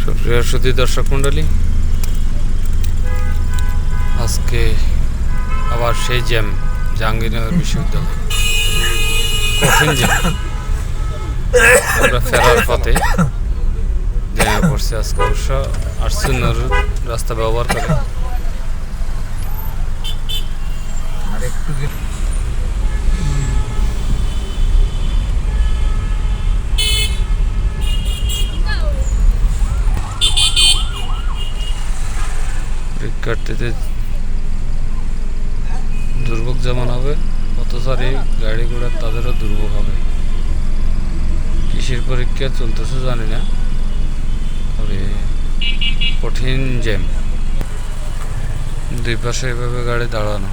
সুপ্রিয় সুধী দর্শক মণ্ডলী, আজকে আবার সেই জ্যাম জাহাঙ্গীরনগর বিশ্ববিদ্যালয়, কঠিন জ্যাম। আমরা ফেরার পথে জ্যামে পড়ছি। আজকে অবশ্য আর্সেনার রাস্তা ব্যবহার করে পরীক্ষার্থীদের দুর্ভোগ যেমন হবে, পথচারী গাড়ি ঘোড়া তাদেরও দুর্ভোগ হবে। কিসের পরীক্ষা চলতেছে জানি না, তবে কঠিন জ্যাম। দুই পাশে এভাবে গাড়ি দাঁড়ানো,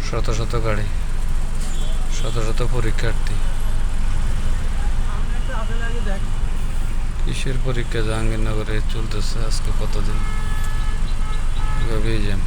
শত শত গাড়ি, শত শত পরীক্ষার্থী। কিসের পরীক্ষা জাহাঙ্গীরনগরে চলতেছে আজকে কতদিন, এভাবেই জ্যাম।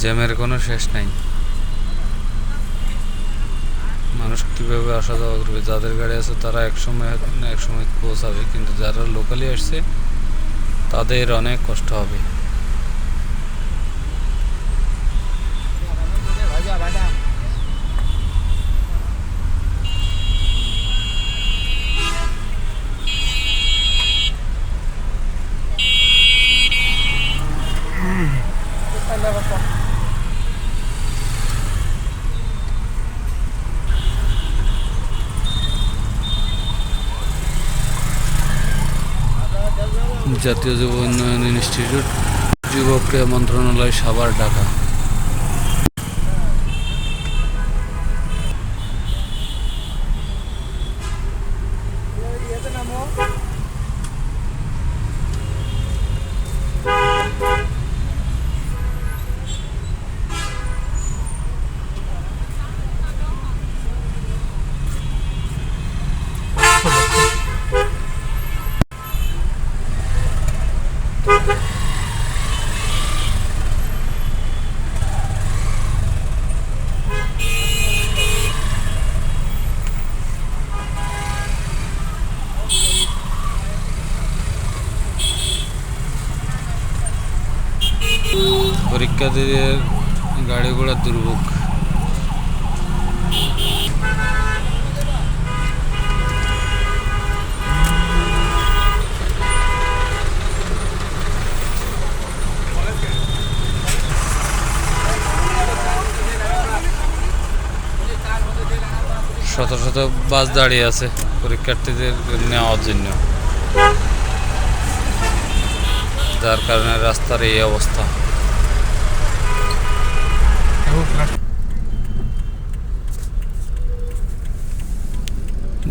জ্যামের কোনো শেষ নাই। মানুষ কীভাবে আসা যাওয়া করবে? যাদের গাড়ি আছে তারা এক সময় পৌঁছাবে, কিন্তু যারা লোকালি আসছে তাদের অনেক কষ্ট হবে। জাতীয় যুব উন্নয়ন ইনস্টিটিউট, যুব ক্রীড়া মন্ত্রণালয়, সাভার, ঢাকা। পরীক্ষার্থীদের গাড়ি ঘোড়ার দুর্ভোগ। শত শত বাস দাঁড়িয়ে আছে পরীক্ষার্থীদের নেওয়ার জন্য, যার কারণে রাস্তার এই অবস্থা।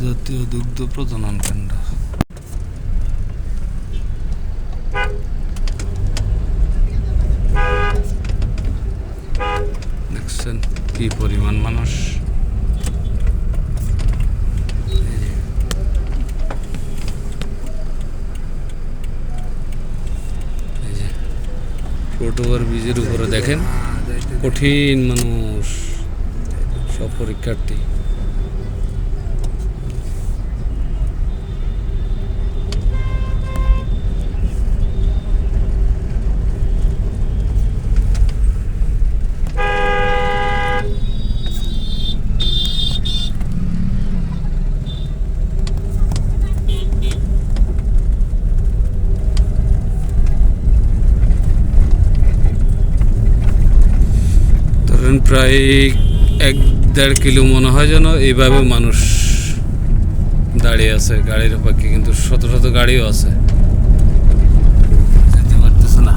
জাতীয় দুগ্ধ প্রজনন কেন্দ্র। দেখছেন কি পরিমাণ মানুষ। ফুটওভার ব্রিজের উপরে দেখেন কঠিন মানুষ, সব পরীক্ষার্থী। প্রায় 1-1.5 কিলো মনে হয় যেন এইভাবে মানুষ দাঁড়িয়ে আছে গাড়ির অপেক্ষা, কিন্তু শত শত গাড়িও আছে, যেতে পারতেছে না।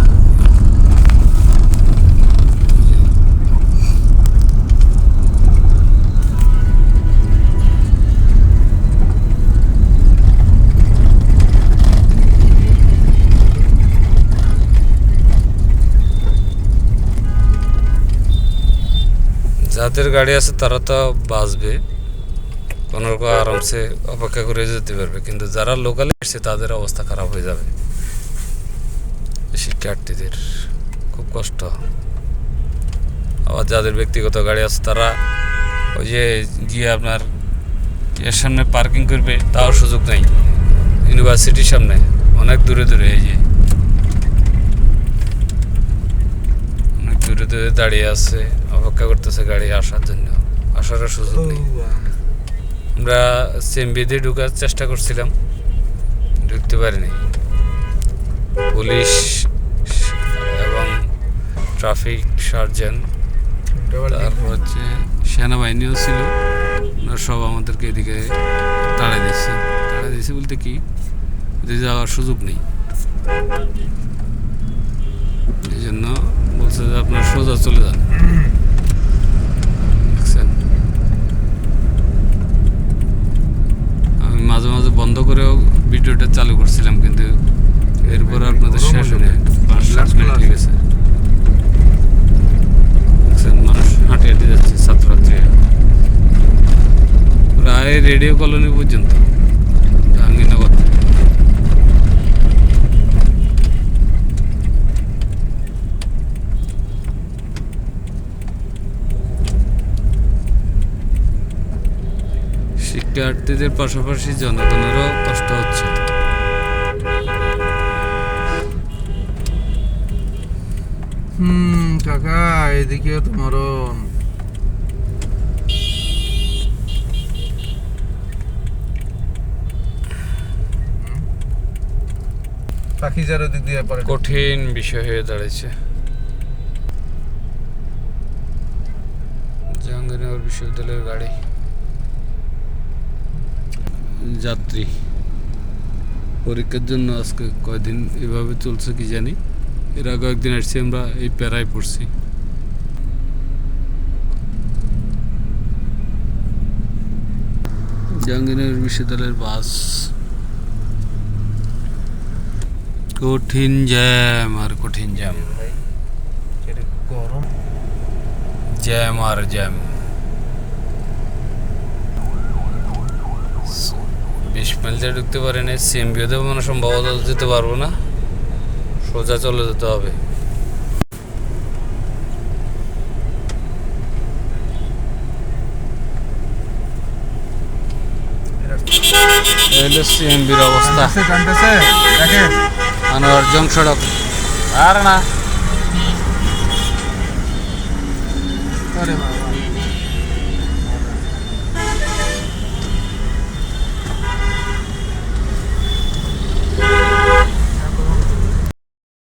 যাদের গাড়ি আছে তারা তো বাঁচবে, কোনোরকম আরামসে অপেক্ষা করে যেতে পারবে, কিন্তু যারা লোকালে এসছে তাদের অবস্থা খারাপ হয়ে যাবে। শিক্ষার্থীদের খুব কষ্ট। আবার যাদের ব্যক্তিগত গাড়ি আছে তারা ওই যে গিয়ে আপনার এর সামনে পার্কিং করবে তাও সুযোগ নেই। ইউনিভার্সিটির সামনে অনেক দূরে দূরে, এই যে অনেক দূরে দূরে দাঁড়িয়ে আছে, অপেক্ষা করতেছে গাড়ি আসার জন্য, আসারও সুযোগ নেই। আমরা সিএমবি দিয়ে ঢুকার চেষ্টা করছিলাম, ঢুকতে পারিনি। পুলিশ এবং ট্রাফিক সার্জেন্ট, তারপর হচ্ছে সেনাবাহিনীও ছিল, ওরা সব আমাদেরকে এদিকে তাড়া দিচ্ছে। তাড়া দিচ্ছে বলতে কি, ওদিকে যাওয়ার সুযোগ নেই, এই জন্য বলছে যে আপনার সোজা চলে যান। দেখছেন, আমি মাঝে মাঝে বন্ধ করেও ভিডিওটা চালু করছিলাম, কিন্তু এরপর আপনাদের শেষ হয়ে 5 মিনিট হয়ে গেছে। মানুষ হাঁটে হাঁটে যাচ্ছে, ছাত্রছাত্রীরা প্রায় রেডিও কলোনি পর্যন্ত, জাহাঙ্গীরনগর। শিক্ষার্থীদের পাশাপাশি জনগণেরও কষ্ট হচ্ছে। কাকা এদিকেও তো মরণ। পাখিজার দিক দিয়ে পড়ে, কঠিন বিষয় হয়ে দাঁড়িয়েছে। জাহাঙ্গীরনগর বিশ্ববিদ্যালয়ের গাড়ি যাত্রী পরীক্ষার জন্য আজকে কয়দিন এভাবে চলছে কি জানি। এর আগে একদিন আসছি আমরা, এই প্যারায় পড়ছি। জাহাঙ্গীরনগর বিশ্ববিদ্যালয়ের বাস, কঠিন জ্যাম আর কঠিন জ্যাম, গরম জ্যাম আর জ্যাম। 20 মাইল দিয়ে ঢুকতে পারে না, সিএমবিওতে মানে সম্ভবত যেতে পারবো না, সোজা চলে যেতে হবে। সিএমবির অবস্থা আনোয়ার জং সড়ক, আর না আরে বাবা